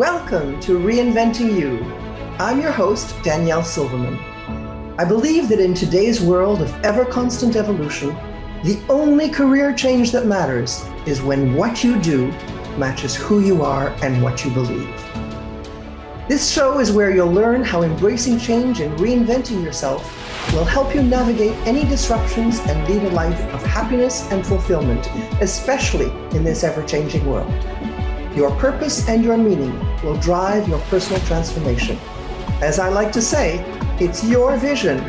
Welcome to Reinventing-U. I'm your host, Danielle Silverman. I believe that in today's world of ever-constant evolution, the only career change that matters is when what you do matches who you are and what you believe. This show is where you'll learn how embracing change and reinventing yourself will help you navigate any disruptions and lead a life of happiness and fulfillment, especially in this ever-changing world. Your purpose and your meaning will drive your personal transformation. As I like to say, it's your vision,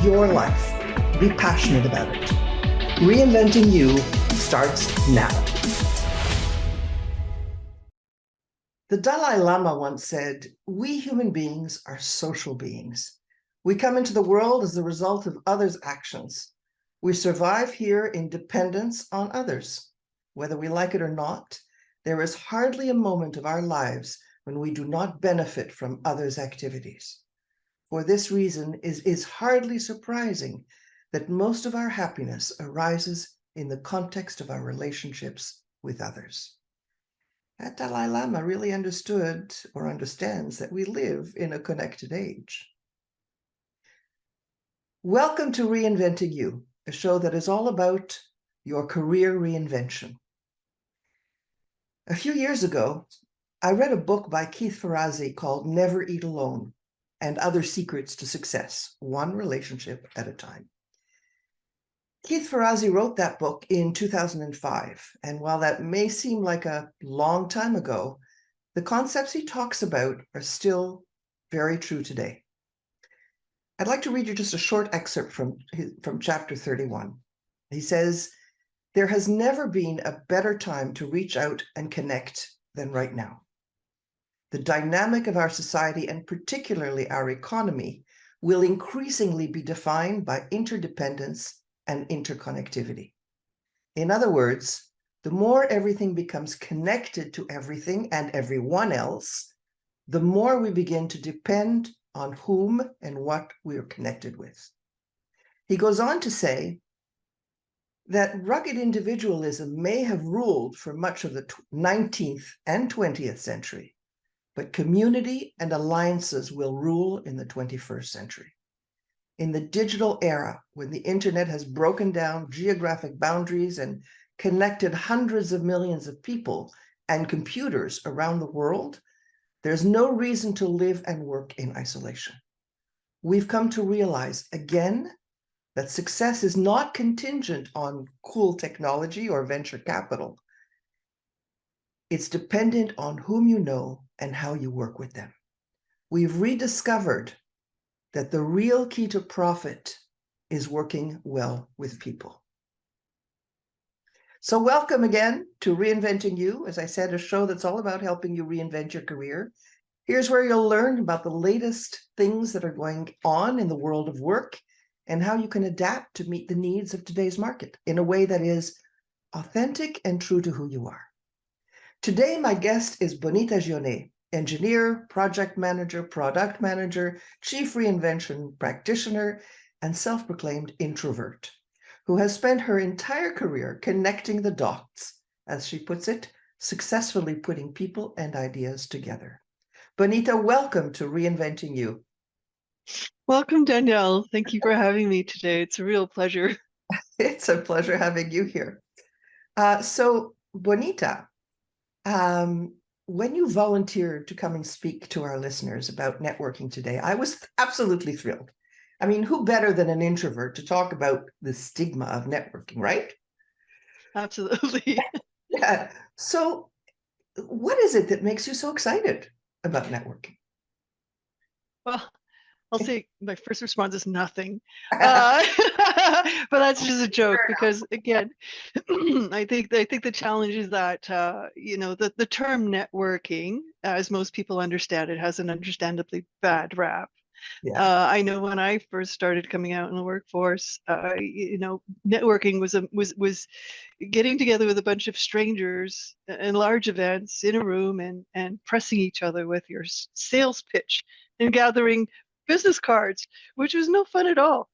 your life. Be passionate about it. Reinventing-U starts now. The Dalai Lama once said, "We human beings are social beings. We come into the world as the result of others' actions. We survive here in dependence on others. Whether we like it or not, there is hardly a moment of our lives when we do not benefit from others' activities. For this reason, it is hardly surprising that most of our happiness arises in the context of our relationships with others." That Dalai Lama really understood or understands that we live in a connected age. Welcome to Reinventing-U, a show that is all about your career reinvention. A few years ago, I read a book by Keith Ferrazzi called Never Eat Alone and Other Secrets to Success, One Relationship at a Time. Keith Ferrazzi wrote that book in 2005, and while that may seem like a long time ago, the concepts he talks about are still very true today. I'd like to read you just a short excerpt from chapter 31. He says, "There has never been a better time to reach out and connect than right now. The dynamic of our society, and particularly our economy, will increasingly be defined by interdependence and interconnectivity. In other words, the more everything becomes connected to everything and everyone else, the more we begin to depend on whom and what we are connected with." He goes on to say that rugged individualism may have ruled for much of the 19th and 20th century, but community and alliances will rule in the 21st century. In the digital era, when the internet has broken down geographic boundaries and connected hundreds of millions of people and computers around the world, there's no reason to live and work in isolation. We've come to realize again that success is not contingent on cool technology or venture capital. It's dependent on whom you know and how you work with them. We've rediscovered that the real key to profit is working well with people. So welcome again to Reinventing-U, as I said, a show that's all about helping you reinvent your career. Here's where you'll learn about the latest things that are going on in the world of work and how you can adapt to meet the needs of today's market in a way that is authentic and true to who you are. Today, my guest is Bonita Gionet, engineer, project manager, product manager, chief reinvention practitioner, and self-proclaimed introvert, who has spent her entire career connecting the dots, as she puts it, successfully putting people and ideas together. Bonita, welcome to Reinventing-U. Welcome, Danielle. Thank you for having me today. It's a real pleasure. It's a pleasure having you here. So, Bonita, when you volunteered to come and speak to our listeners about networking today, I was absolutely thrilled. I mean, who better than an introvert to talk about the stigma of networking, right? Absolutely. Yeah. So, what is it that makes you so excited about networking? Well, I'll say my first response is nothing. But that's just a joke because, again, I think the challenge is that the term networking, as most people understand it, has an understandably bad rap. Yeah. I know when I first started coming out in the workforce, networking was getting together with a bunch of strangers in large events in a room and pressing each other with your sales pitch and gathering business cards, which was no fun at all.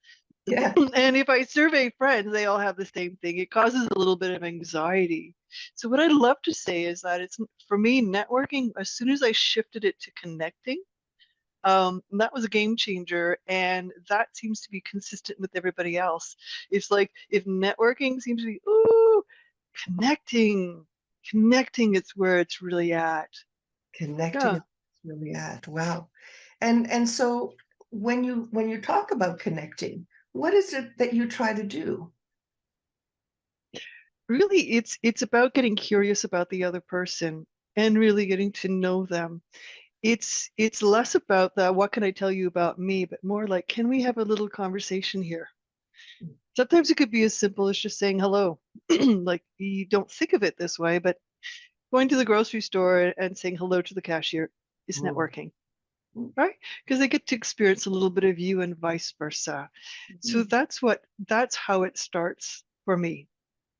Yeah. And if I survey friends, they all have the same thing. It causes a little bit of anxiety. So what I'd love to say is that it's, for me, networking, as soon as I shifted it to connecting, that was a game changer, and that seems to be consistent with everybody else. It's like if networking seems to be, ooh, connecting, connecting, it's where it's really at. Connecting Yeah. is really at. Wow. And so when you talk about connecting, what is it that you try to do? Really, it's about getting curious about the other person and really getting to know them. It's less about the what can I tell you about me, but more like, can we have a little conversation here? Sometimes it could be as simple as just saying hello. Like you don't think of it this way, but going to the grocery store and saying hello to the cashier is Mm, networking, mm, right? Because they get to experience a little bit of you and vice versa. So mm. that's how it starts for me.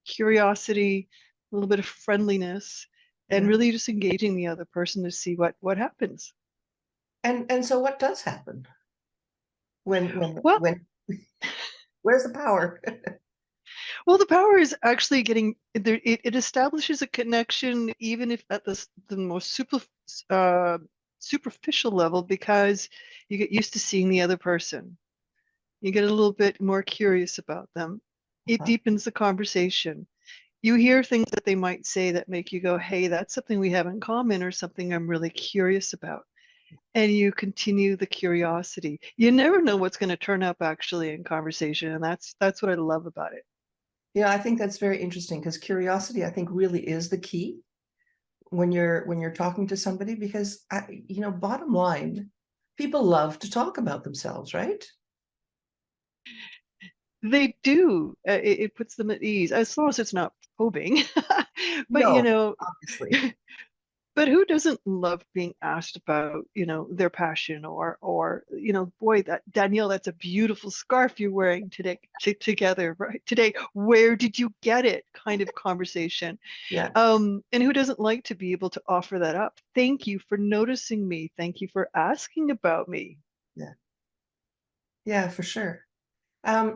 Curiosity, a little bit of friendliness, and Yeah. really just engaging the other person to see what happens. And so what does happen Well, when where's the power? well, the power is actually getting there. It establishes a connection, even if at the most uh, superficial level, because you get used to seeing the other person. You get a little bit more curious about them. It Uh-huh. deepens the conversation. You hear things that they might say that make you go, hey, that's something we have in common or something I'm really curious about. And you continue the curiosity. You never know what's going to turn up actually in conversation. And that's what I love about it. Yeah, I think that's very interesting because curiosity, I think, really is the key when you're talking to somebody because bottom line, people love to talk about themselves, right? They do. It puts them at ease, as long as it's not probing. But No, obviously. but who doesn't love being asked about, their passion or boy, that Danielle, that's a beautiful scarf you're wearing today together, right? Today, where did you get it? Kind of conversation. Yeah, And who doesn't like to be able to offer that up? Thank you for noticing me. Thank you for asking about me. yeah, yeah, for sure.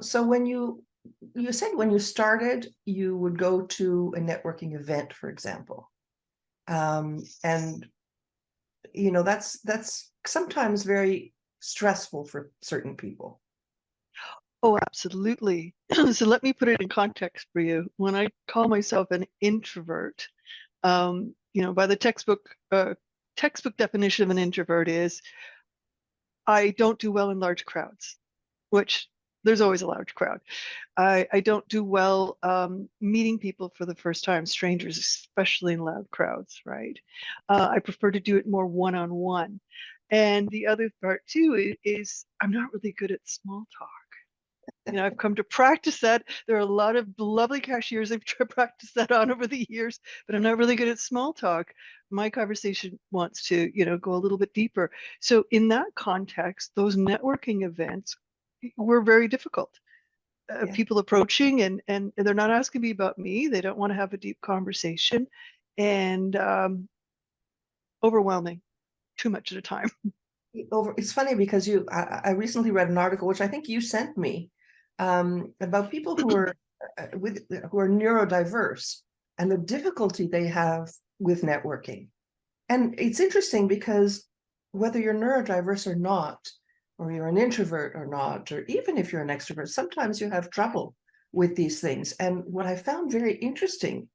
So when you said when you started, you would go to a networking event, for example. And that's sometimes very stressful for certain people. Oh, absolutely. So let me put it in context for you. When I call myself an introvert, by the textbook definition of an introvert is I don't do well in large crowds, which there's always a large crowd. I don't do well meeting people for the first time, strangers, especially in loud crowds, right? I prefer to do it more one-on-one. And the other part too is I'm not really good at small talk. I've come to practice that. There are a lot of lovely cashiers I've practiced that on over the years, but I'm not really good at small talk. My conversation wants to, go a little bit deeper. So in that context, those networking events were very difficult. Yeah, People approaching and they're not asking me about me. They don't want to have a deep conversation, and overwhelming, too much at a time. it's funny because I recently read an article which I think you sent me about people who are neurodiverse and the difficulty they have with networking. And it's interesting because whether you're neurodiverse or not, or you're an introvert or not, or even if you're an extrovert, sometimes you have trouble with these things. And what I found very interesting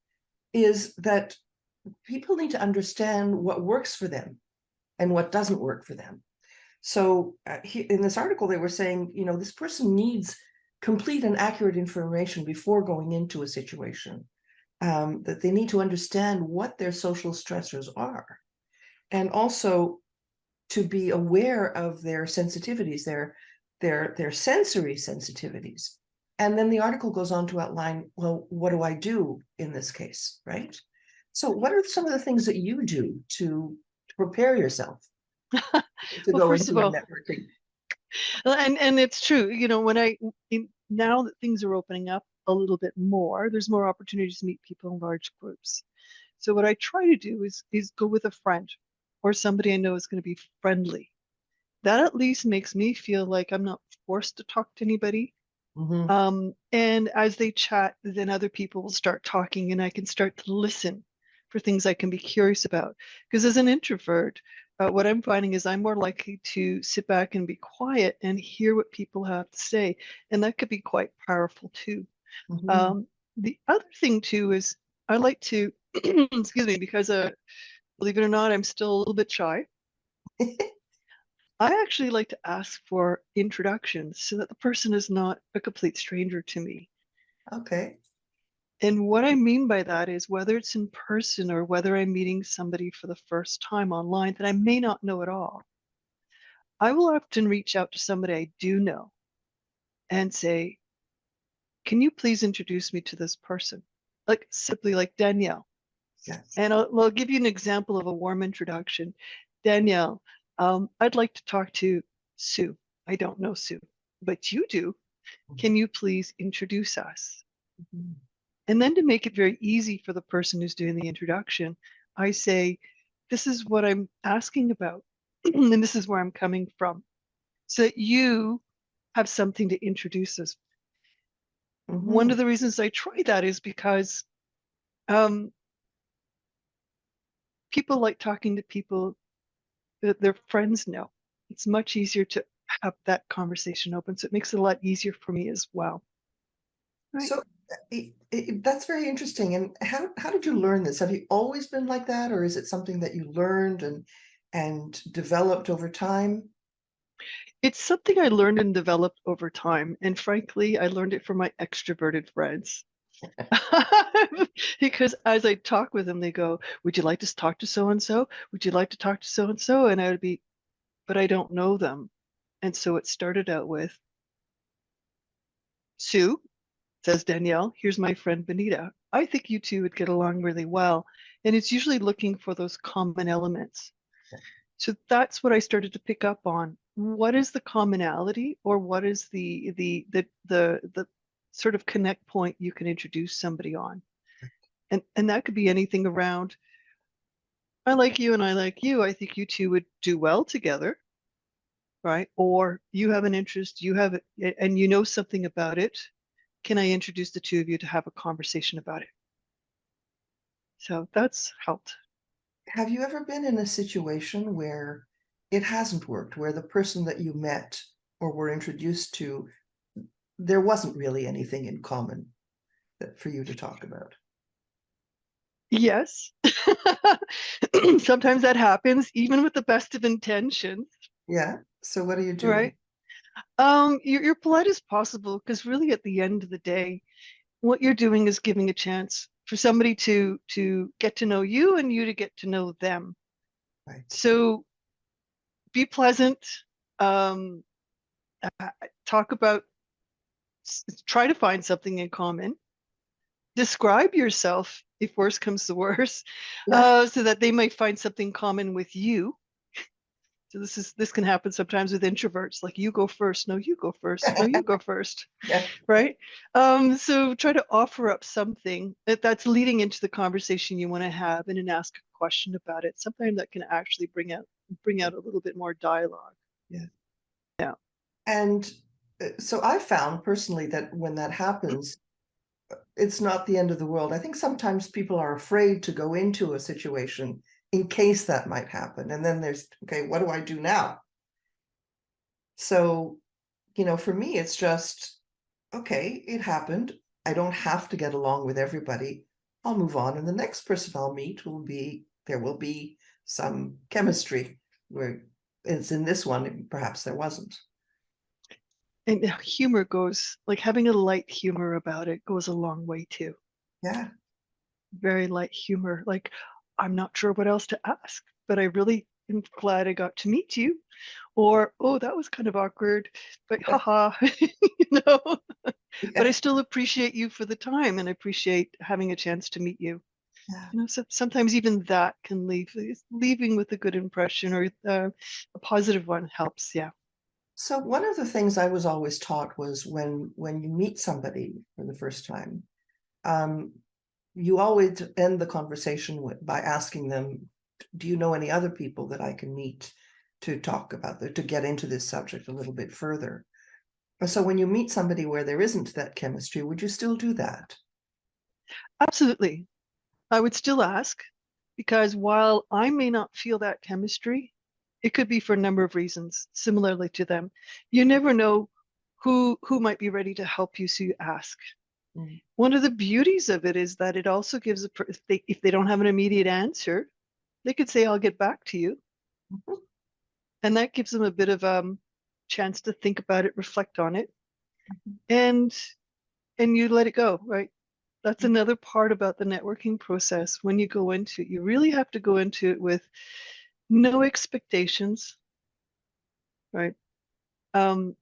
is that people need to understand what works for them and what doesn't work for them. So in this article, they were saying, this person needs complete and accurate information before going into a situation, that they need to understand what their social stressors are, and also to be aware of their sensitivities, their sensory sensitivities. And then the article goes on to outline, well, what do I do in this case, right? So what are some of the things that you do to prepare yourself to Well, go first of into a all, networking? and it's true, now that things are opening up a little bit more, there's more opportunities to meet people in large groups. So what I try to do is go with a friend or somebody I know is going to be friendly. That at least makes me feel like I'm not forced to talk to anybody. And as they chat, then other people will start talking and I can start to listen for things I can be curious about. Because as an introvert, what I'm finding is I'm more likely to sit back and be quiet and hear what people have to say. And that could be quite powerful too. The other thing too is I like to, excuse me, because believe it or not, I'm still a little bit shy. I actually like to ask for introductions so that the person is not a complete stranger to me. Okay. And what I mean by that is whether it's in person or whether I'm meeting somebody for the first time online that I may not know at all, I will often reach out to somebody I do know and say, can you please introduce me to this person? Like simply like Danielle. Yes. And I'll give you an example of a warm introduction. Danielle, I'd like to talk to Sue. I don't know Sue, but you do. Can you please introduce us? And then to make it very easy for the person who's doing the introduction, I say, this is what I'm asking about, and this is where I'm coming from, so that you have something to introduce us. One of the reasons I try that is because people like talking to people that their friends know. It's much easier to have that conversation open, so it makes it a lot easier for me as well. Right. So that's very interesting. And how did you learn this? Have you always been like that, or is it something that you learned and developed over time? It's something I learned and developed over time. And frankly, I learned it from my extroverted friends. Because as I talk with them, they go, would you like to talk to so and so? Would you like to talk to so and so? And I would be, but I don't know them. And so it started out with Sue, says Danielle, here's my friend Bonita. I think you two would get along really well. And it's usually looking for those common elements. So that's what I started to pick up on. What is the commonality, or what is the sort of connect point you can introduce somebody on? And that could be anything around, I like you and I like you. I think you two would do well together, right? Or you have an interest, you have it, and you know something about it. Can I introduce the two of you to have a conversation about it? So that's helped. Have you ever been in a situation where it hasn't worked, where the person that you met or were introduced to, there wasn't really anything in common for you to talk about? Yes. Sometimes that happens, even with the best of intentions, Yeah. So what do you do? right? You're polite as possible, because really at the end of the day, what you're doing is giving a chance for somebody to get to know you and you to get to know them. Right. So be pleasant. Um, Talk about, try to find something in common. Describe yourself if worse comes to worse, Yeah. so that they might find something common with you. So this can happen sometimes with introverts, like you go first, no, you go first, no, you go first, Yeah. right? So try to offer up something that's leading into the conversation you want to have, and then ask a question about it. Sometimes that can actually bring out a little bit more dialogue. Yeah. Yeah. And so I found personally that when that happens, it's not the end of the world. I think sometimes people are afraid to go into a situation in case that might happen. And then there's, okay, what do I do now? So, for me, it's just, okay, it happened. I don't have to get along with everybody. I'll move on. And the next person I'll meet there will be some chemistry where it's in this one, perhaps there wasn't. And humor goes, like having a light humor about it goes a long way too. Yeah. Very light humor. Like, I'm not sure what else to ask, but I really am glad I got to meet you. Or, oh, that was kind of awkward, but haha, you know. But I Yeah. still appreciate you for the time, and I appreciate having a chance to meet you. Yeah. So sometimes even that can leaving with a good impression, or a positive one helps. Yeah. So one of the things I was always taught was when you meet somebody for the first time, um, you always end the conversation by asking them, "Do you know any other people that I can meet to talk about to get into this subject a little bit further?" So when you meet somebody where there isn't that chemistry, would you still do that? Absolutely. I would still ask, because while I may not feel that chemistry, it could be for a number of reasons, similarly to them. You never know who might be ready to help you, so you ask. Mm. One of the beauties of it is that it also gives if they don't have an immediate answer, they could say, I'll get back to you. Mhm. And that gives them a bit of chance to think about it, reflect on it, and you let it go, right? That's another part about the networking process. When you go into it, you really have to go into it with no expectations, right? Um,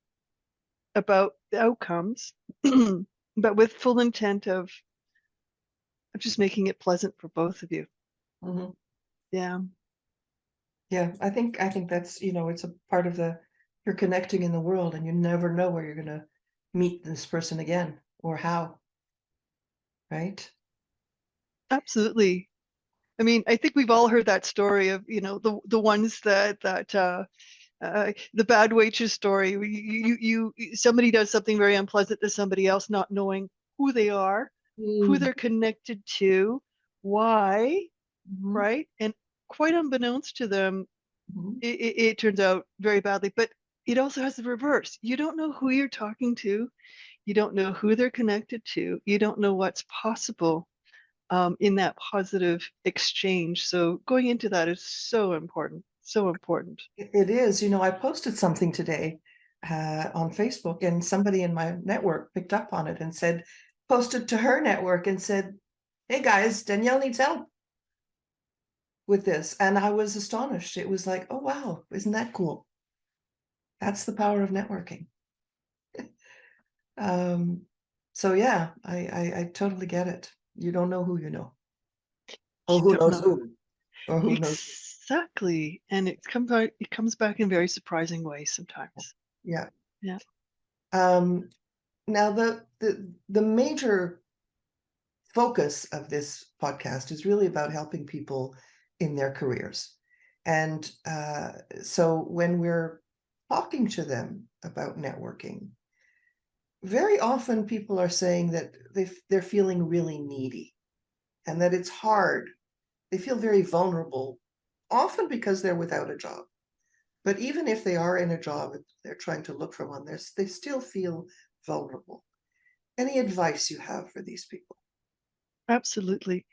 about the outcomes, but with full intent of just making it pleasant for both of you. Mhm. Yeah, Yeah, I think that's, it's a part of you're connecting in the world, and you never know where you're gonna meet this person again or how, right? absolutely. I mean, I think we've all heard that story of, the ones the bad waitress story. Somebody does something very unpleasant to somebody else, not knowing who they are, who Mm. they're connected to, why, Mhm. right? And quite unbeknownst to them, Mhm. it turns out very badly. But it also has the reverse. You don't know who you're talking to. You don't know who they're connected to. You don't know what's possible in that positive exchange. So going into that is so important. So important. It is. I posted something today on Facebook, and somebody in my network picked up on it and posted to her network and said, "Hey guys, Danielle needs help with this." And I was astonished. It was like, oh wow, isn't that cool? That's the power of networking. Um, so yeah, I totally get it. You don't know who you know, or You who don't knows know. who, or who knows. Exactly. And it comes back in very surprising ways sometimes. Yeah. Yeah. Um, Now the major focus of this podcast is really about helping people in their careers. And so when we're talking to them about networking, very often people are saying that they're feeling really needy and that it's hard. They feel very vulnerable, often because they're without a job. But even if they are in a job, they're trying to look for one, they still feel vulnerable. Any advice you have for these people? Absolutely.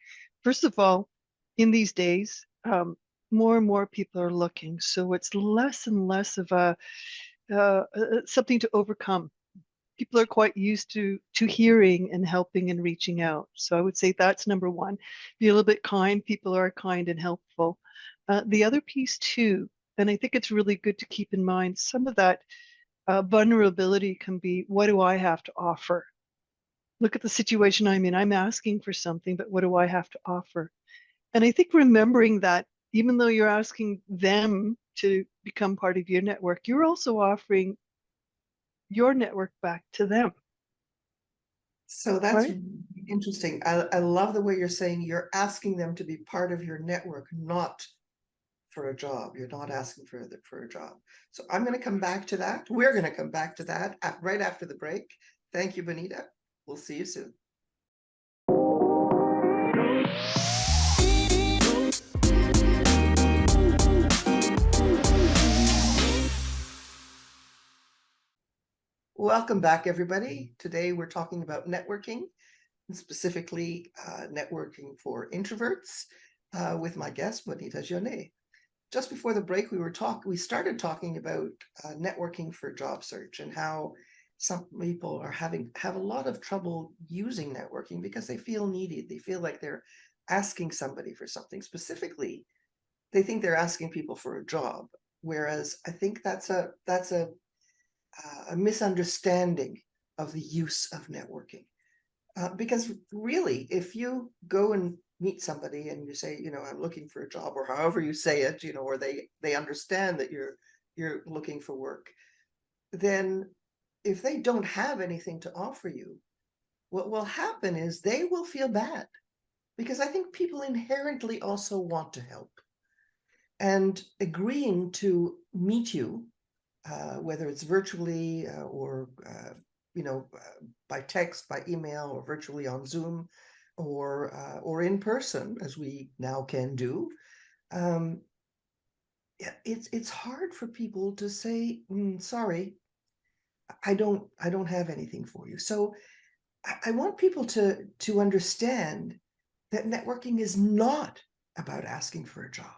First of all, in these days, more and more people are looking, so it's less and less of something to overcome. People are quite used to hearing and helping and reaching out. So I would say that's number one. Be a little bit kind. People are kind and helpful. The other piece too, and I think it's really good to keep in mind, some of that vulnerability can be, what do I have to offer? Look at the situation I'm in. I'm asking for something, but what do I have to offer? And I think remembering that even though you're asking them to become part of your network, you're also offering your network back to them, So that's right? interesting. I love the way you're saying you're asking them to be part of your network, not for a job. You're not asking for a job. So I'm going to come back to that. We're going to come back to that right after the break. Thank you, Bonita. We'll see you soon. Welcome back, everybody. Today we're talking about networking, and specifically networking for introverts with my guest, Bonita Gionet. Just before the break, we started talking about networking for job search and how some people have a lot of trouble using networking because they feel needy. They feel like they're asking somebody for something. Specifically, they think they're asking people for a job, whereas I think that's a misunderstanding of the use of networking. Because really, if you go and meet somebody and you say, I'm looking for a job, or however you say it, or they understand that you're looking for work, then if they don't have anything to offer you, what will happen is they will feel bad, because I think people inherently also want to help, and agreeing to meet you whether it's virtually or by text, by email, or virtually on Zoom, or in person, as we now can do. It's hard for people to say, sorry, I don't have anything for you. So I want people to understand that networking is not about asking for a job.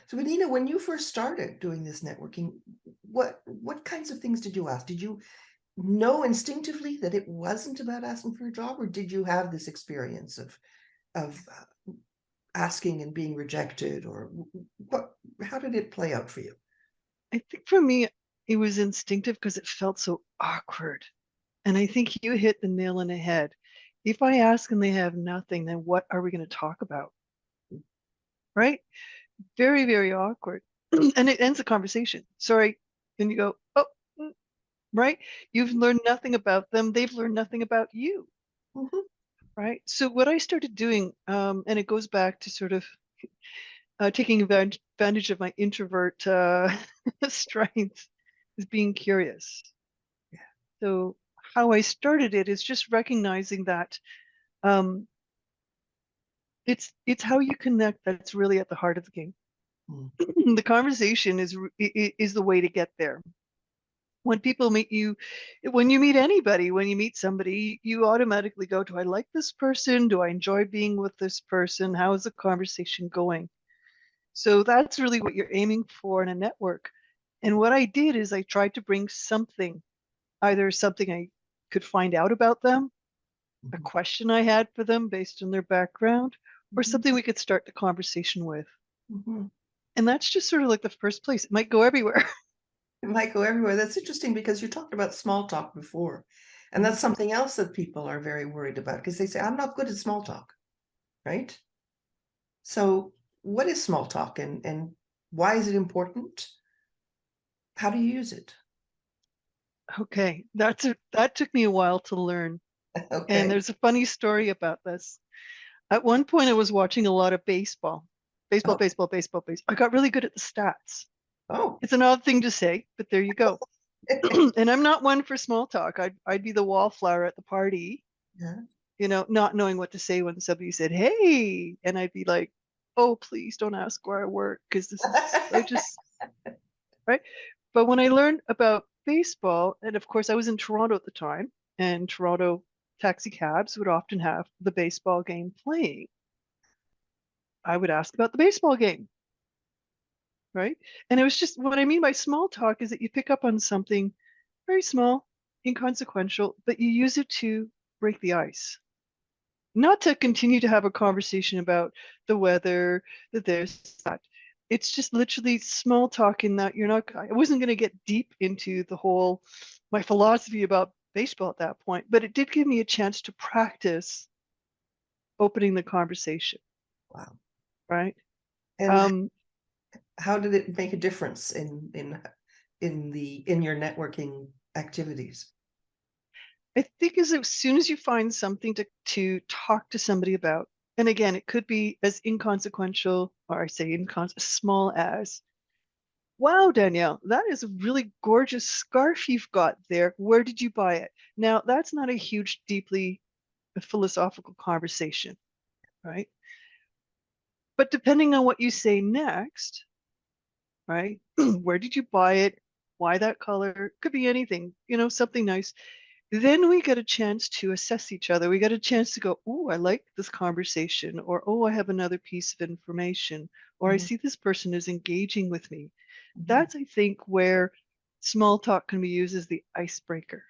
So, Bonita, when you first started doing this networking, what kinds of things did you ask? Did you know instinctively that it wasn't about asking for a job, or did you have this experience of asking and being rejected, or what? How did it play out for you? I think for me, it was instinctive because it felt so awkward. And I think you hit the nail on the head. If I ask and they have nothing, then what are we going to talk about? Right? Very, very awkward. And it ends the conversation. Sorry. And you go, oh, right? You've learned nothing about them. They've learned nothing about you. Mhm. Right? So what I started doing, and it goes back to sort of taking advantage of my introvert strengths, is being curious. Yeah. So how I started it is just recognizing that um, it's how you connect that's really at the heart of the game. Mm. The conversation is the way to get there. When people meet you, when you meet anybody, when you meet somebody, you automatically go, do I like this person? Do I enjoy being with this person? How is the conversation going? So that's really what you're aiming for in a network. And what I did is I tried to bring something, either something I could find out about them, a Mhm. question I had for them based on their background, or Mhm. something we could start the conversation with. Mhm. And that's just sort of like the first place. It might go everywhere. It might go everywhere. That's interesting because you talked about small talk before. And that's something else that people are very worried about because they say, I'm not good at small talk, right? So, what is small talk, and why is it important? How do you use it? Okay, that took me a while to learn. And Okay. there's a funny story about this. At one point, I was watching a lot of baseball. Baseball, Oh, baseball, baseball, baseball. I got really good at the stats. oh. It's an odd thing to say, but there you go. And I'm not one for small talk. I'd be the wallflower at the party, Yeah. not knowing what to say when somebody said, "Hey," and I'd be like, "Oh, please don't ask where I work because this is I just right." But when I learned about baseball, and of course I was in Toronto at the time, and Toronto taxi cabs would often have the baseball game playing. I would ask about the baseball game, right? And it was just what I mean by small talk is that you pick up on something very small, inconsequential, but you use it to break the ice. Not to continue to have a conversation about the weather, the this, that. It's just literally small talk in that I wasn't going to get deep into the whole, my philosophy about baseball at that point, but it did give me a chance to practice opening the conversation, Wow. right? And Um, how did it make a difference in your networking activities? I think as soon as you find something to talk to somebody about, and again, it could be as inconsequential, or I say small as, wow, Danielle, that is a really gorgeous scarf you've got there. Where did you buy it? Now, that's not a huge, deeply philosophical conversation, right? But depending on what you say next, right? Where did you buy it? Why that color? Could be anything, something nice. Then we get a chance to assess each other. We get a chance to go, oh, I like this conversation, or oh, I have another piece of information, or I Mhm. see this person is engaging with me. Mhm. That's, I think, where small talk can be used as the icebreaker.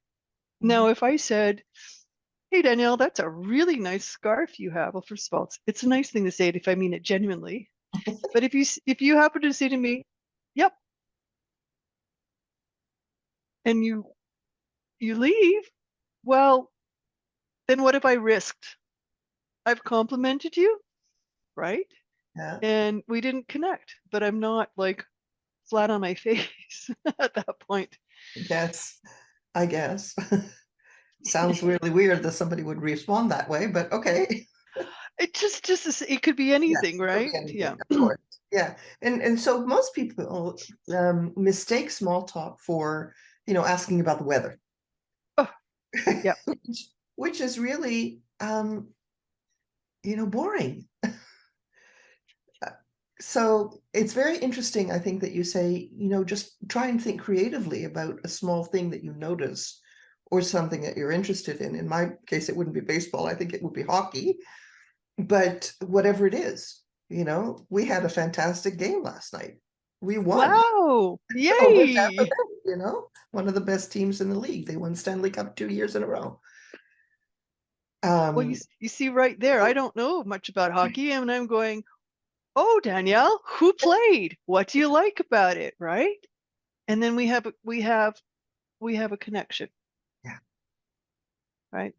Mhm. Now, if I said, hey, Danielle, that's a really nice scarf you have. Well, first of all, it's a nice thing to say it if I mean it genuinely. But if you happen to say to me, yep, and you leave, well, then what have I risked? I've complimented you, right? Yeah. And we didn't connect, but I'm not like flat on my face at that point. Yes, I guess. Sounds really weird that somebody would respond that way, but okay. it could be anything, Yes, it could right? be anything, Yeah. of course. Yeah. And so most people mistake small talk for, asking about the weather. Oh, yeah. Which is really boring. So it's very interesting, I think, that you say, just try and think creatively about a small thing that you notice or something that you're interested in. In my case, it wouldn't be baseball. I think it would be hockey, but whatever it is, we had a fantastic game last night. We won. Wow. Oh, we're Tampa Yay. Bay, one of the best teams in the league. They won Stanley Cup 2 years in a row. Well, you see right there, I don't know much about hockey, and I'm going, oh, Danielle, who played? What do you like about it, right? And then we have a connection, yeah, right?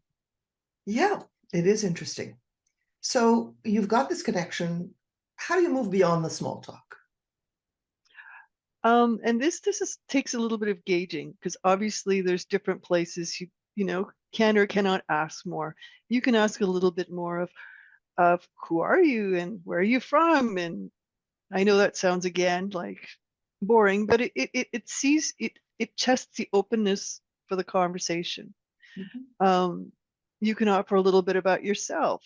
yeah, it is interesting. So you've got this connection. How do you move beyond the small talk? And this takes a little bit of gauging because obviously there's different places you can or cannot ask more. You can ask a little bit more of who are you and where are you from? And I know that sounds again like boring, but it tests the openness for the conversation. Mhm. You can offer a little bit about yourself.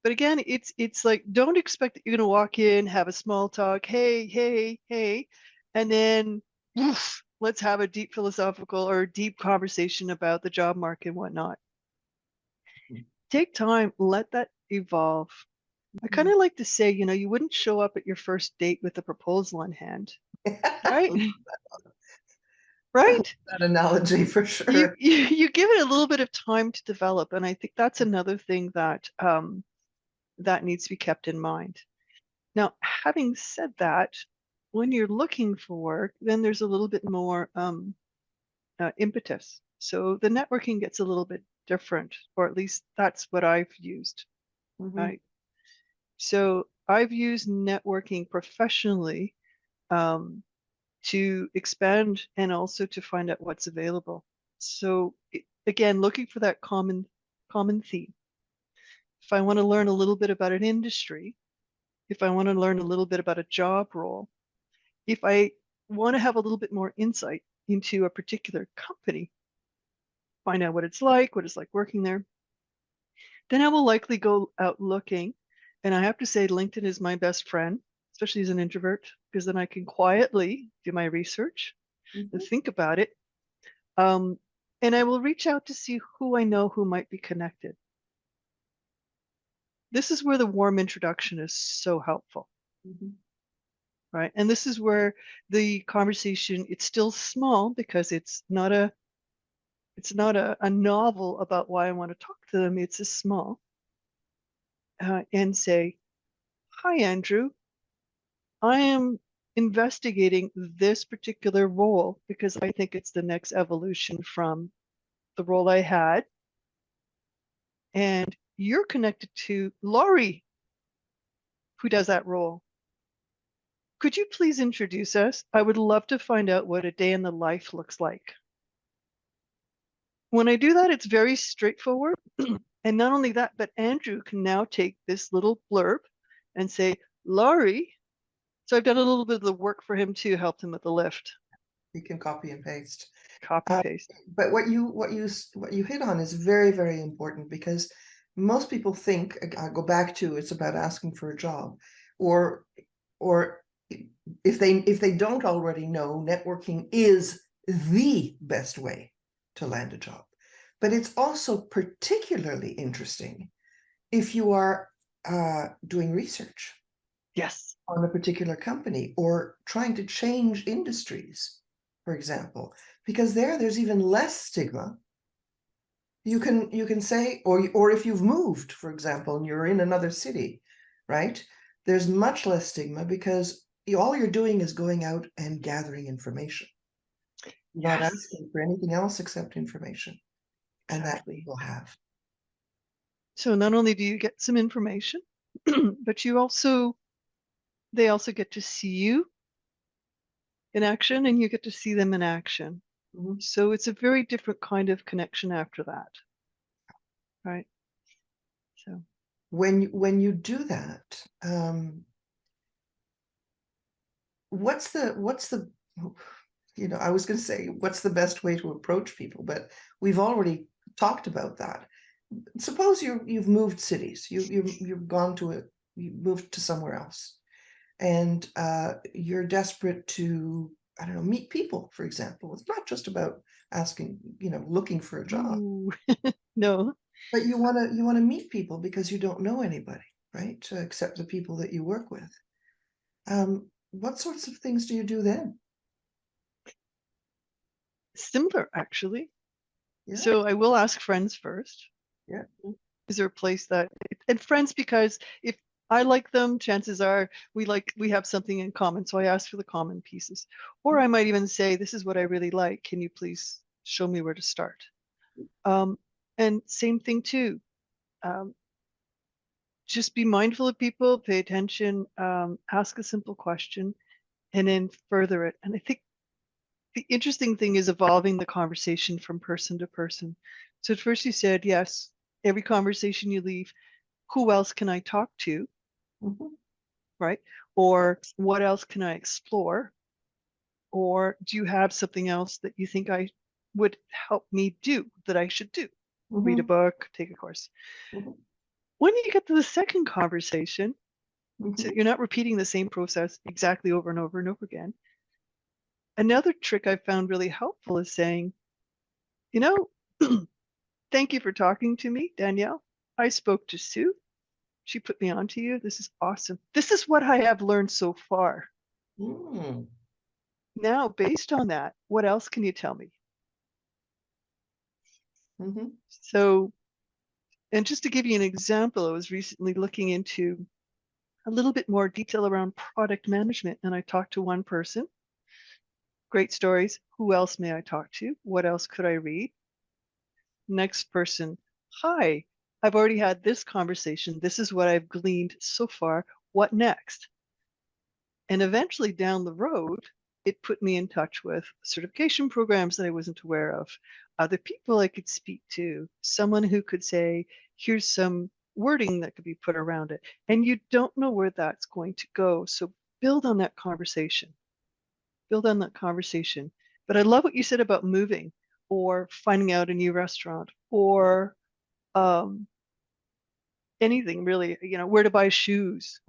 But again, it's like don't expect that you're gonna walk in, have a small talk, hey, hey, hey, and then oof, let's have a deep philosophical or deep conversation about the job market and whatnot. Take time, let that evolve. I kind Mhm. of like to say, you wouldn't show up at your first date with a proposal in hand, right? Right? That analogy for You, sure. you you give it a little bit of time to develop, and I think that's another thing that needs to be kept in mind. Now, having said that, when you're looking for work, then there's a little bit more impetus. So the networking gets a little bit different, or at least that's what I've used, Mhm. right? So I've used networking professionally um, to expand and also to find out what's available. So again, looking for that common theme. If I want to learn a little bit about an industry, if I want to learn a little bit about a job role, if I want to have a little bit more insight into a particular company, find out what it's like working there, then I will likely go out looking. And I have to say, LinkedIn is my best friend, especially as an introvert, because then I can quietly do my research and Mhm. think about it. Um, and I will reach out to see who I know who might be connected. This is where the warm introduction is so helpful, Mhm. right? And this is where the conversation, it's still small because it's not a novel about why I want to talk to them. It's a small and say, hi, Andrew. I am investigating this particular role because I think it's the next evolution from the role I had. And you're connected to Laurie, who does that role. Could you please introduce us? I would love to find out what a day in the life looks like. When I do that, it's very straightforward. And not only that, but Andrew can now take this little blurb and say, Laurie. So I've done a little bit of the work for him too, helped him with the lift, You can copy and paste. copy Uh, paste. but what you hit on is very, very important because most people think, I go back to, it's about asking for a job, or or if they don't already know, networking is the best way to land a job. But it's also particularly interesting if you are doing research Yes. on a particular company or trying to change industries, for example, because there's even less stigma. You can say, or if you've moved, for example, and you're in another city, right? There's much less stigma because all you're doing is going out and gathering information. You're not Yes. asking for anything else except information, and that Exactly. people have. So not only do you get some information, but they also get to see you in action and you get to see them in action. Mhm. So it's a very different kind of connection after that, right? So. when you do that, what's the I was going to say, what's the best way to approach people? But we've already talked about that. Suppose you've moved cities, you've gone to you moved to somewhere else, and you're desperate to, I don't know, meet people, for example. It's not just about asking, looking for a job, Ooh, no. but you want to meet people because you don't know anybody, right? Except the people that you work with. What sorts of things do you do then? Similar, actually. Yeah, So I will ask friends first. yeah. Is there a place that, and friends, because if I like them, chances are we have something in common. So I ask for the common pieces. Or I might even say, this is what I really like. Can you please show me where to start? And same thing too. Um, just be mindful of people, pay attention, ask a simple question, and then further it. And I think the interesting thing is evolving the conversation from person to person. So at first you said, yes, every conversation you leave, who else can I talk to? Mhm. Right? Or what else can I explore? Or do you have something else that you think I would help me do that I should do? Read a Mhm. book, take a course. Mhm. When you get to the second conversation, so Mhm. you're not repeating the same process exactly over and over and over again. Another trick I found really helpful is saying, you know, thank you for talking to me, Danielle. I spoke to Sue. She put me on to you. This is awesome. This is what I have learned so far. Mm. Now, based on that, what else can you tell me? Mhm. So, and just to give you an example, I was recently looking into a little bit more detail around product management, and I talked to one person. Great stories. Who else may I talk to? What else could I read? Next person. Hi, I've already had this conversation. This is what I've gleaned so far. What next? And eventually down the road, it put me in touch with certification programs that I wasn't aware of, other people I could speak to, someone who could say, here's some wording that could be put around it. And you don't know where that's going to go. So build on that conversation. Build on that conversation. But I love what you said about moving or finding out a new restaurant or um, anything really, where to buy shoes.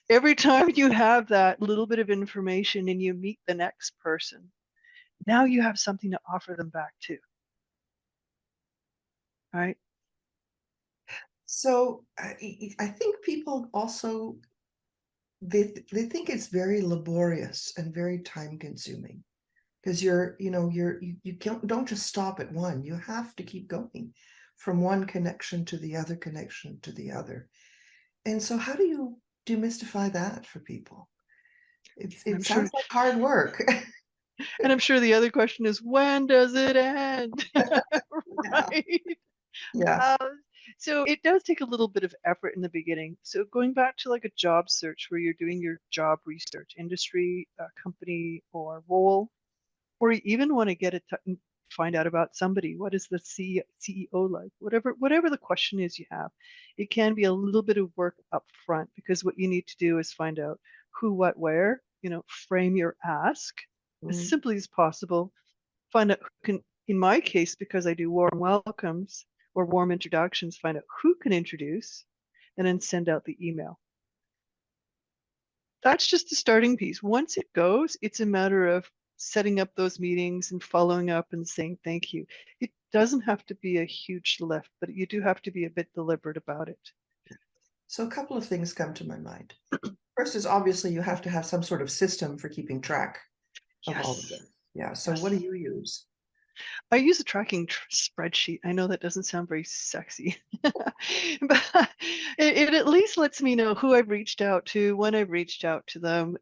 Every time you have that little bit of information and you meet the next person, now you have something to offer them back to, right? So I think people also they think it's very laborious and very time consuming because you don't just stop at one. You have to keep going from one connection to the other connection to the other. And so how do you demystify that for people? And It sounds like hard work. I'm sure the other question is, when does it end? Yeah. Right? Yeah. Um, so it does take a little bit of effort in the beginning. So going back to like a job search where you're doing your job research, industry, company, or role, or you even want to find out about somebody. What is the CEO like? Whatever the question is you have, it can be a little bit of work up front because what you need to do is find out who, what, where. Frame your ask as Mm. simply as possible. Find out who can. In my case, because I do warm welcomes or warm introductions, find out who can introduce, and then send out the email. That's just the starting piece. Once it goes, it's a matter of setting up those meetings and following up and saying thank you. It doesn't have to be a huge lift, but you do have to be a bit deliberate about it. So a couple of things come to my mind. First is obviously you have to have some sort of system for keeping track of all of Yes. this. Yeah. So what do Yes. you use? I use a tracking spreadsheet. I know that doesn't sound very sexy, but it at least lets me know who I've reached out to, when I've reached out to them.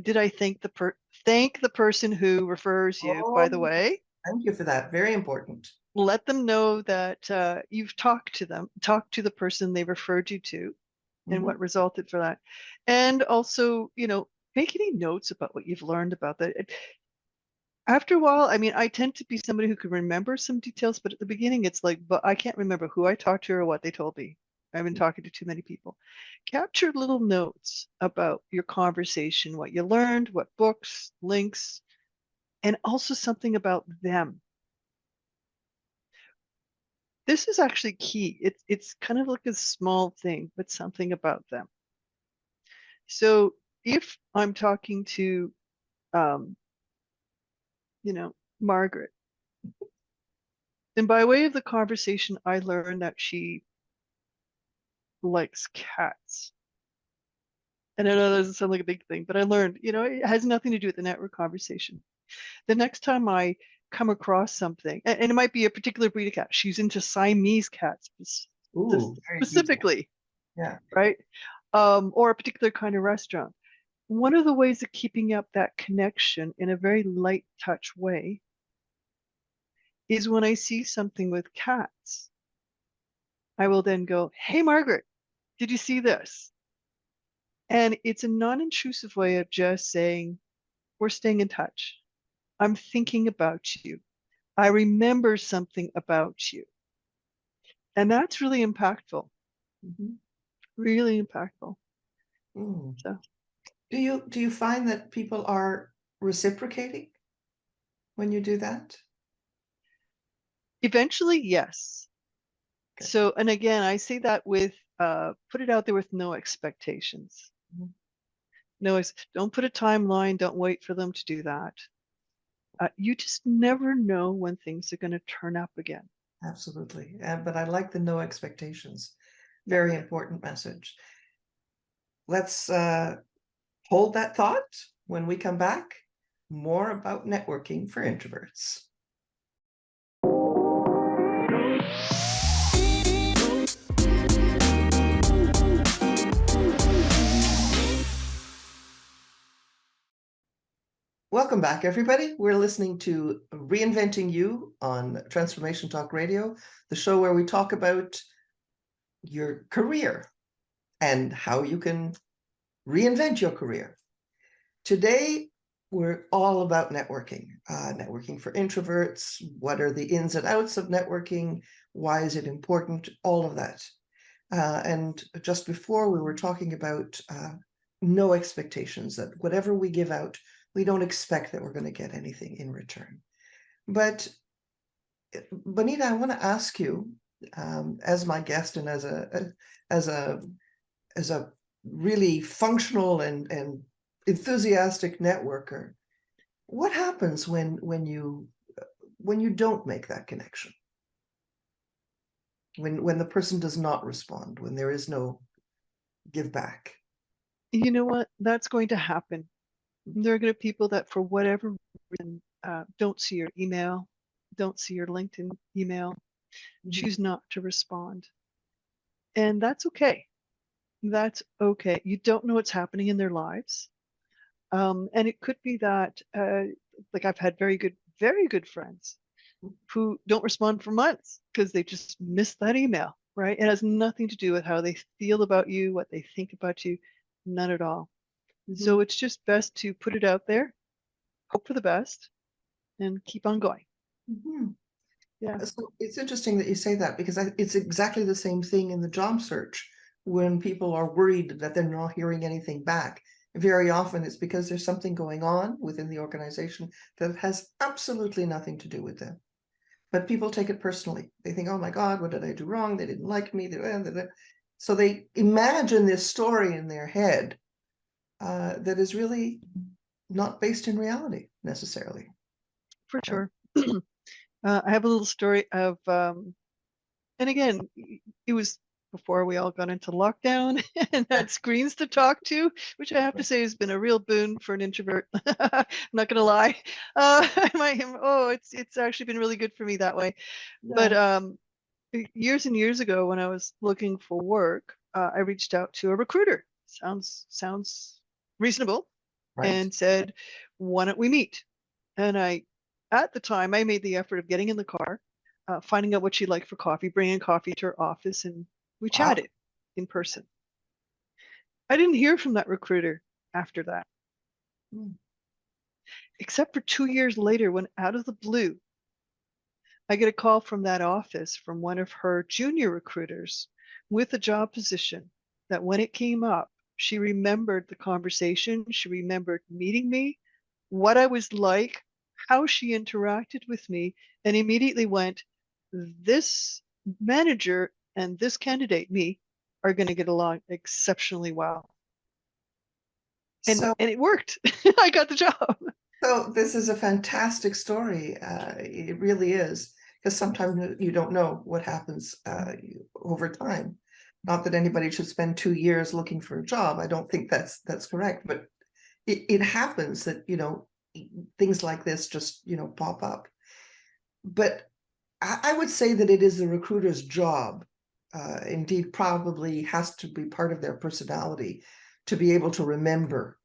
Did I thank the person who refers you, Oh, by the way? thank you for that. Very important. Let them know that you've talked to the person they referred you to, and Mhm. what resulted for that. And also, make any notes about what you've learned about that. After a while, I mean, I tend to be somebody who can remember some details, but at the beginning, it's like, but I can't remember who I talked to or what they told me. I've been talking to too many people. Capture little notes about your conversation, what you learned, what books, links, and also something about them. This is actually key. It's kind of like a small thing, but something about them. So if I'm talking to, um, Margaret, and by way of the conversation, I learned that she likes cats. And I know that doesn't sound like a big thing, but I learned, it has nothing to do with the network conversation. The next time I come across something, and it might be a particular breed of cat, she's into Siamese cats Ooh, very detailed. specifically, Yeah. right? Or a particular kind of restaurant. One of the ways of keeping up that connection in a very light touch way is when I see something with cats, I will then go, "Hey, Margaret, did you see this?" And it's a non-intrusive way of just saying, "We're staying in touch. I'm thinking about you. I remember something about you." And that's really impactful, Mhm. really impactful. Mm. So Do you find that people are reciprocating when you do that? eventually, yes. Okay. So, and again, I say that with, put it out there with no expectations. Mhm. No, don't put a timeline. Don't wait for them to do that. You just never know when things are going to turn up again. Absolutely. But I like the no expectations. Yeah. Very important message. Let's hold that thought. When we come back, more about networking for introverts. Welcome back, everybody. We're listening to Reinventing-U on Transformation Talk Radio, the show where we talk about your career and how you can reinvent your career. Today, we're all about networking, networking for introverts. What are the ins and outs of networking? Why is it important? All of that. And just before, we were talking about no expectations, that whatever we give out, we don't expect that we're going to get anything in return. But Bonita, I want to ask you, as my guest and as a really functional and enthusiastic networker, what happens when you don't make that connection? When the person does not respond, when there is no give back? You know what? That's going to happen. There are going to be people that, for whatever reason, don't see your email, don't see your LinkedIn email, choose not to respond. And that's okay. That's okay. You don't know what's happening in their lives. And it could be that, like, I've had very good friends who don't respond for months because they just missed that email, right? It has nothing to do with how they feel about you, what they think about you, none at all. So it's just best to put it out there, hope for the best, and keep on going. Mhm. Yeah. So it's interesting that you say that, because it's exactly the same thing in the job search. When people are worried that they're not hearing anything back, very often it's because there's something going on within the organization that has absolutely nothing to do with them. But people take it personally. They think, oh my God, what did I do wrong? They didn't like me. So they imagine this story in their head that is really not based in reality necessarily. For Uh, sure. I have a little story of, and again, it was before we all got into lockdown and had screens to talk to, which I have to say has been a real boon for an introvert. I'm not gonna lie. It's actually been really good for me that way. But yeah, years and years ago, when I was looking for work, I reached out to a recruiter. Sounds reasonable, right. and said, "Why don't we meet?" And at the time, I made the effort of getting in the car, finding out what she'd like for coffee, bringing coffee to her office, and we Wow. chatted in person. I didn't hear from that recruiter after that, Mm. except for 2 years later, when out of the blue, I get a call from that office from one of her junior recruiters with a job position that when it came up, she remembered the conversation, she remembered meeting me, what I was like, how she interacted with me, and immediately went, this manager and this candidate, me, are going to get along exceptionally well. And So, it worked. I got the job. so this is a fantastic story. It really is, because sometimes you don't know what happens over time. Not that anybody should spend 2 years looking for a job. I don't think that's correct, but it happens that, things like this just, pop up. But I would say that it is the recruiter's job, indeed probably has to be part of their personality, to be able to remember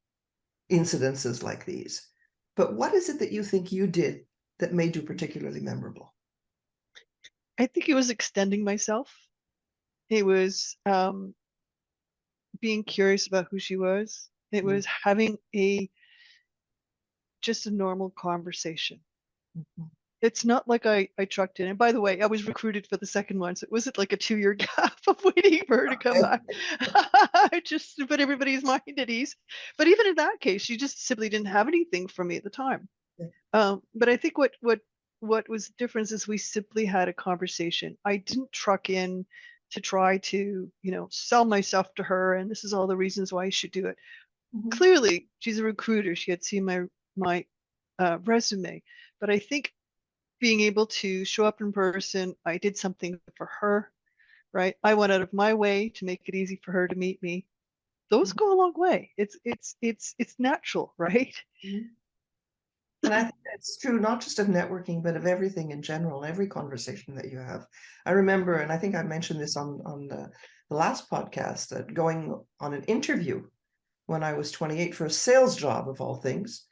incidences like these. But what is it that you think you did that made you particularly memorable? I think it was extending myself. It was being curious about who she was. It was having just a normal conversation. Mhm. It's not like I trucked in. And by the way, I was recruited for the second one, so it wasn't like a 2-year gap of waiting for her to come back. Just to put everybody's mind at ease. But even in that case, she just simply didn't have anything for me at the time. But I think what was the difference is we simply had a conversation. I didn't truck in to try to, sell myself to her, and this is all the reasons why I should do it. Mhm. Clearly, she's a recruiter. She had seen my resume, but I think being able to show up in person, I did something for her, right? I went out of my way to make it easy for her to meet me. Those Mhm. go a long way. It's natural, right? Mhm. And I think that's true, not just of networking, but of everything in general, every conversation that you have. I remember, and I think I mentioned this on the last podcast, going on an interview when I was 28 for a sales job of all things.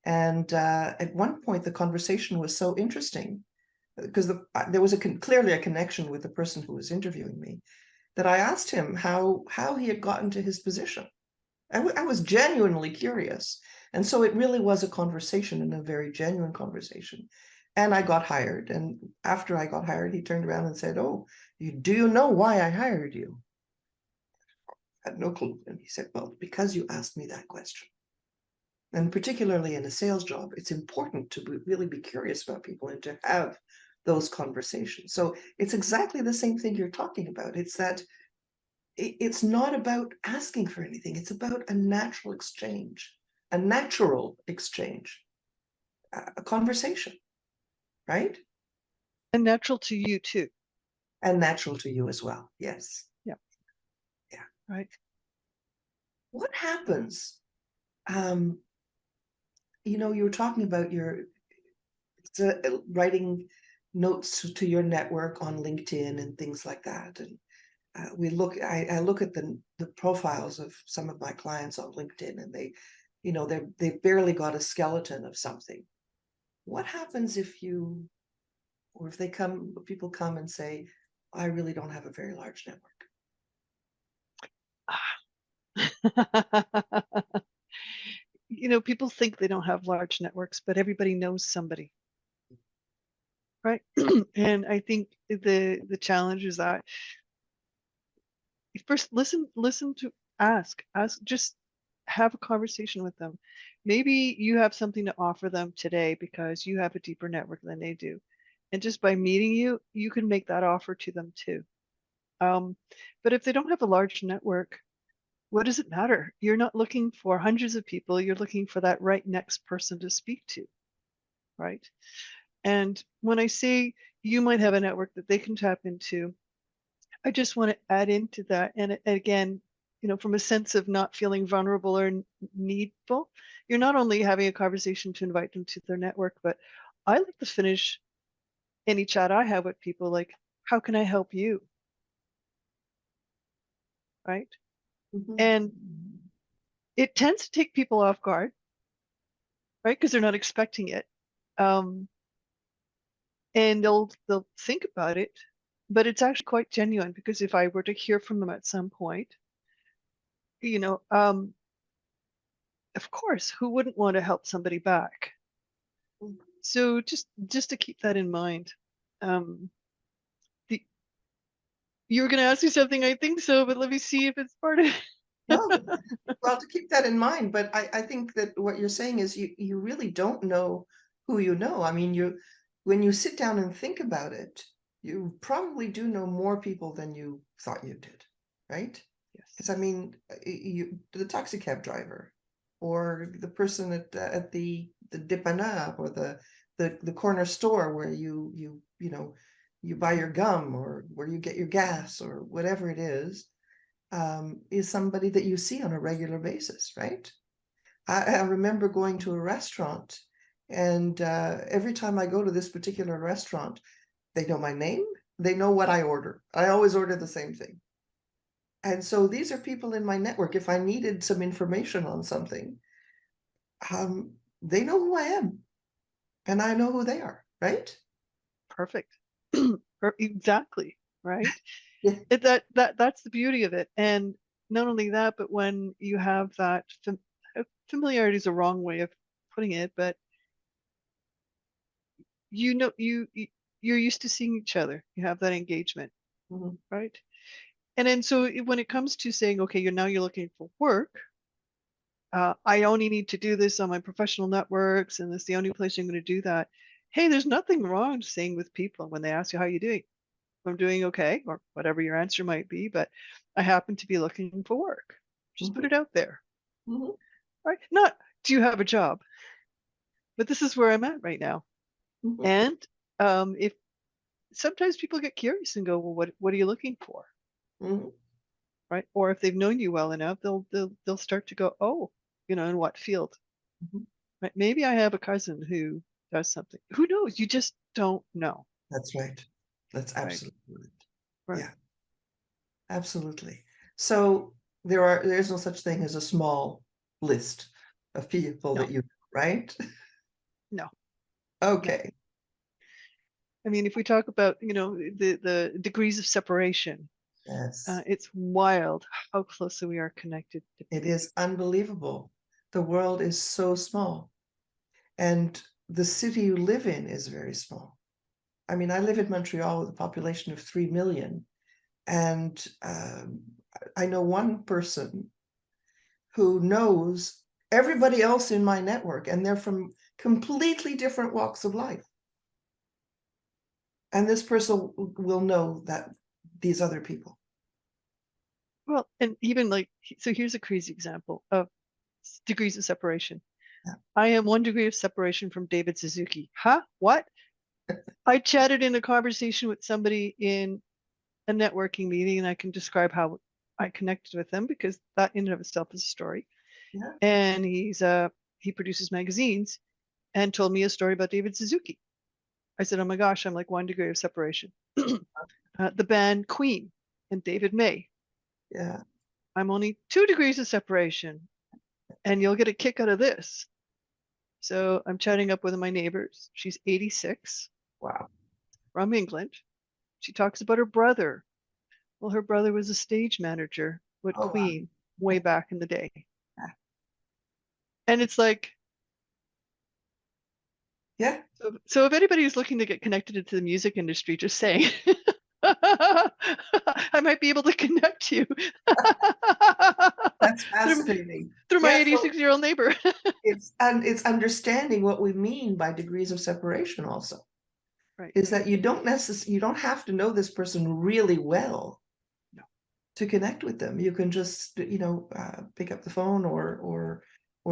And at one point, the conversation was so interesting because there was clearly a connection with the person who was interviewing me, that I asked him how he had gotten to his position. I was genuinely curious. And so it really was a conversation, and a very genuine conversation. And I got hired. And after I got hired, he turned around and said, "Oh, do you know why I hired you?" I had no clue. And he said, "Well, because you asked me that question." And particularly in a sales job, it's important to really be curious about people and to have those conversations. So it's exactly the same thing you're talking about. It's that it's not about asking for anything. It's about a natural exchange, a conversation, right? And natural to you too. And natural to you as well. Yes. Yeah. Yeah. Right. What happens? Um, you were talking about writing notes to your network on LinkedIn and things like that. And I look at the profiles of some of my clients on LinkedIn, and they've barely got a skeleton of something. What happens if people come and say, "I really don't have a very large network." People think they don't have large networks, but everybody knows somebody, right? And I think the challenge is that first listen to ask, just have a conversation with them. Maybe you have something to offer them today because you have a deeper network than they do. And just by meeting you, you can make that offer to them too. Um, but if they don't have a large network, what does it matter? You're not looking for hundreds of people, you're looking for that right next person to speak to, right? And when I say you might have a network that they can tap into, I just want to add into that. And again, from a sense of not feeling vulnerable or needful, you're not only having a conversation to invite them to their network, but I like to finish any chat I have with people like, how can I help you? Right. Mhm. And it tends to take people off guard, right? Because they're not expecting it. Um, and they'll think about it, but it's actually quite genuine because if I were to hear from them at some point, you know, um, of course, who wouldn't want to help somebody back? So just to keep that in mind. Um, the You were going to ask me something. I think so, but let me see if it's part of it. No, well, to keep that in mind, but I think that what you're saying is you really don't know who you know. I mean, when you sit down and think about it, you probably do know more people than you thought you did, right? Because I Yes. mean, the taxi cab driver, or the person at the dépanneur, or the corner store where you know you buy your gum, or where you get your gas, or whatever it is somebody that you see on a regular basis, right? I remember going to a restaurant, and every time I go to this particular restaurant, they know my name, they know what I order. I always order the same thing. And so these are people in my network. If I needed some information on something, they know who I am, and I know who they are, right? Perfect. Exactly. Right. Yeah. That's the beauty of it. And not only that, but when you have that familiarity is a wrong way of putting it, but you know you're used to seeing each other. You have that engagement, Mhm. right? And then so when it comes to saying, okay, you're looking for work, I only need to do this on my professional networks, and it's the only place I'm going to do that. Hey, there's nothing wrong saying with people when they ask you how you doing. I'm doing okay, or whatever your answer might be, but I happen to be looking for work. Just put Mhm. it out there, Mhm. right? Not, do you have a job? But this is where I'm at right now. Mhm. And if sometimes people get curious and go, well, what are you looking for? Mhm. Right? Or if they've known you well enough, they'll start to go, oh, in what field? Mhm. Right? Maybe I have a cousin who does something. Who knows? You just don't know. That's right. That's Right. absolutely right. Right. Yeah. Absolutely. So there's no such thing as a small list of people No, that you know, right? no, no. Okay. I mean, if we talk about, the degrees of separation, Yes. it's wild how closely we are connected to It people. is unbelievable. The world is so small, and the city you live in is very small. I mean, I live in Montreal with a population of 3 million, and I know one person who knows everybody else in my network, and they're from completely different walks of life. And this person will know that these other people. Well, and even like, so here's a crazy example of degrees of separation. Yeah. I am 1 degree of separation from David Suzuki. Huh? What? I chatted in a conversation with somebody in a networking meeting, and I can describe how I connected with them because that in and of itself is a story. Yeah. And he produces magazines and told me a story about David Suzuki. I said, oh my gosh, I'm like 1 degree of separation. The band Queen and David May. Yeah. I'm only 2 degrees of separation, and you'll get a kick out of this. So I'm chatting up with one of my neighbors. She's 86 Wow. from England. She talks about her brother. Well, her brother was a stage manager with Oh, wow. Queen way back in the day. Yeah. And it's like, Yeah. so if anybody who's looking to get connected into the music industry, just saying, I might be able to connect you That's through, fascinating. through my Yeah. So 86-year-old neighbor. it's understanding what we mean by degrees of separation also. Right. Is that you don't have to know this person really well No. to connect with them. You can just, pick up the phone, or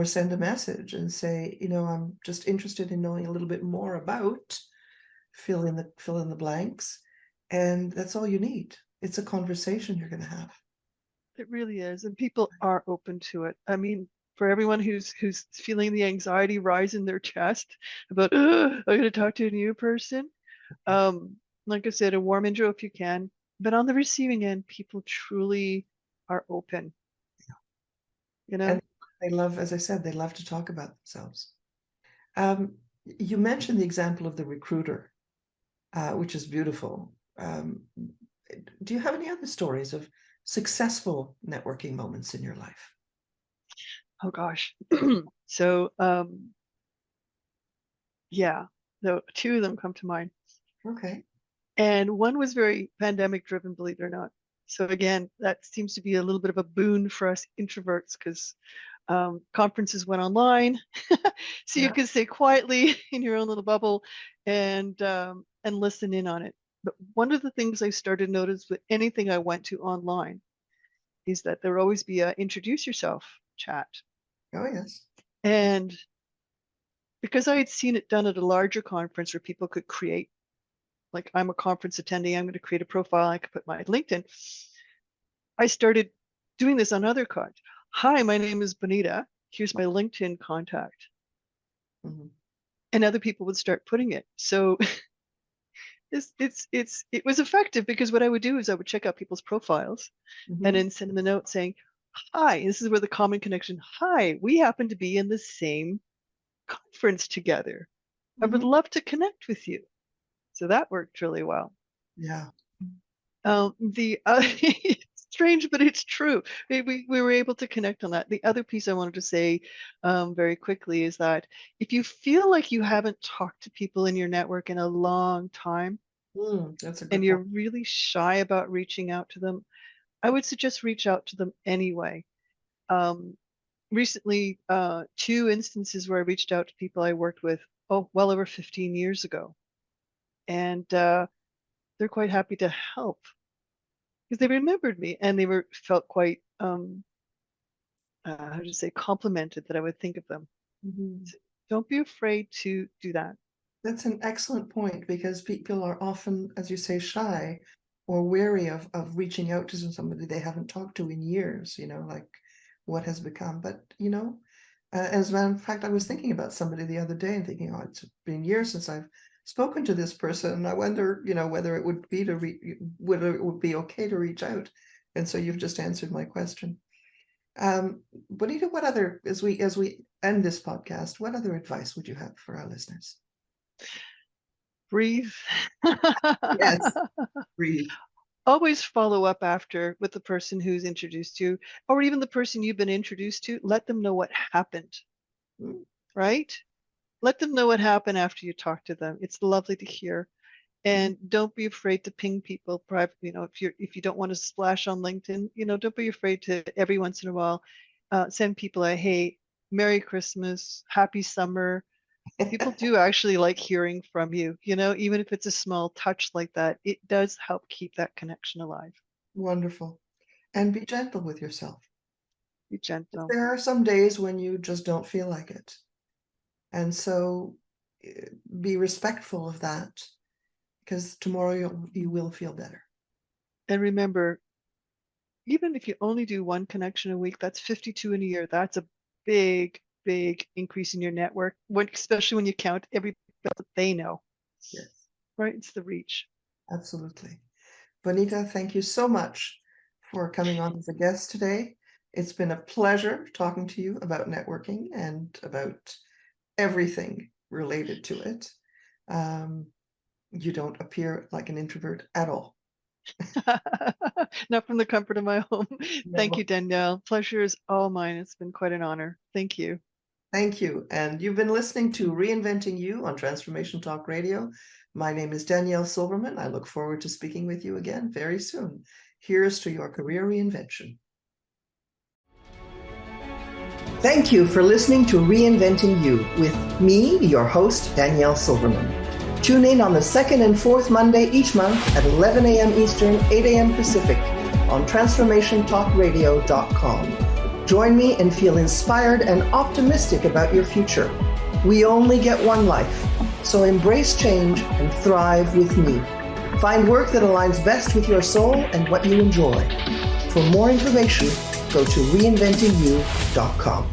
send a message and say, I'm just interested in knowing a little bit more about, fill in the blanks. And that's all you need. It's a conversation you're going to have. It really is, and people are open to it. I mean, for everyone who's feeling the anxiety rise in their chest about, I'm going to talk to a new person. Like I said, a warm intro if you can. But on the receiving end, people truly are open. You And know, they love, as I said, they love to talk about themselves. You mentioned the example of the recruiter, which is beautiful. Do you have any other stories of successful networking moments in your life? oh gosh. So yeah, so two of them come to mind. Okay. And one was very pandemic driven, believe it or not. So again, that seems to be a little bit of a boon for us introverts, because conferences went online, so you Yeah. can stay quietly in your own little bubble and listen in on it. But one of the things I started to notice with anything I went to online is that there would always be a introduce yourself chat. Oh, yes. And because I had seen it done at a larger conference where people could create, like, I'm a conference attendee, I'm going to create a profile, I could put my LinkedIn. I started doing this on other cards. Hi, my name is Bonita. Here's my LinkedIn contact. Mhm. And other people would start putting it. So it was effective, because what I would do is I would check out people's profiles and Mhm. then send them a note saying, hi, this is where the common connection. Hi, we happen to be in the same conference together. I would Mhm. love to connect with you. So that worked really well. Yeah. The it's strange, but it's true. We were able to connect on that. The other piece I wanted to say very quickly is that if you feel like you haven't talked to people in your network in a long time That's a and good you're point. really shy about reaching out to them, I would suggest reach out to them anyway. Um, Recently, two instances where I reached out to people I worked with, well over 15 years ago. And they're quite happy to help, because they remembered me and they felt quite how to say, complimented that I would think of them. Mhm. So don't be afraid to do that. That's an excellent point, because people are often, as you say, shy or wary of reaching out to somebody they haven't talked to in years, like what has become. But, as a matter of fact, I was thinking about somebody the other day and thinking, oh, it's been years since I've spoken to this person. And I wonder, whether it would be whether it would be okay to reach out. And so you've just answered my question. Bonita, what other, as we end this podcast, what other advice would you have for our listeners? Breathe. Yes, breathe. Always follow up after with the person who's introduced you, or even the person you've been introduced to. Let them know what happened, Mm. right? Let them know what happened after you talk to them. It's lovely to hear. And don't be afraid to ping people privately. If you don't want to splash on LinkedIn, don't be afraid to every once in a while send people a hey, Merry Christmas, Happy Summer. People do actually like hearing from you, even if it's a small touch like that, it does help keep that connection alive. Wonderful. And be gentle with yourself. Be gentle. There are some days when you just don't feel like it. And so be respectful of that, because tomorrow you will feel better. And remember, even if you only do one connection a week, that's 52 in a year. That's a big, big increase in your network, especially when you count everybody that they know, Yes, right? It's the reach. absolutely. Bonita, thank you so much for coming on as a guest today. It's been a pleasure talking to you about networking and about everything related to it. You don't appear like an introvert at all. Not from the comfort of my home. Thank you, No. Danielle. Pleasure is all mine. It's been quite an honor. Thank you. Thank you. And you've been listening to Reinventing-U on Transformation Talk Radio. My name is Danielle Silverman. I look forward to speaking with you again very soon. Here's to your career reinvention. Thank you for listening to Reinventing-U with me, your host, Danielle Silverman. Tune in on the second and fourth Monday each month at 11 a.m. Eastern, 8 a.m. Pacific on transformationtalkradio.com. Join me and feel inspired and optimistic about your future. We only get one life, so embrace change and thrive with me. Find work that aligns best with your soul and what you enjoy. For more information, go to reinventingyou.com.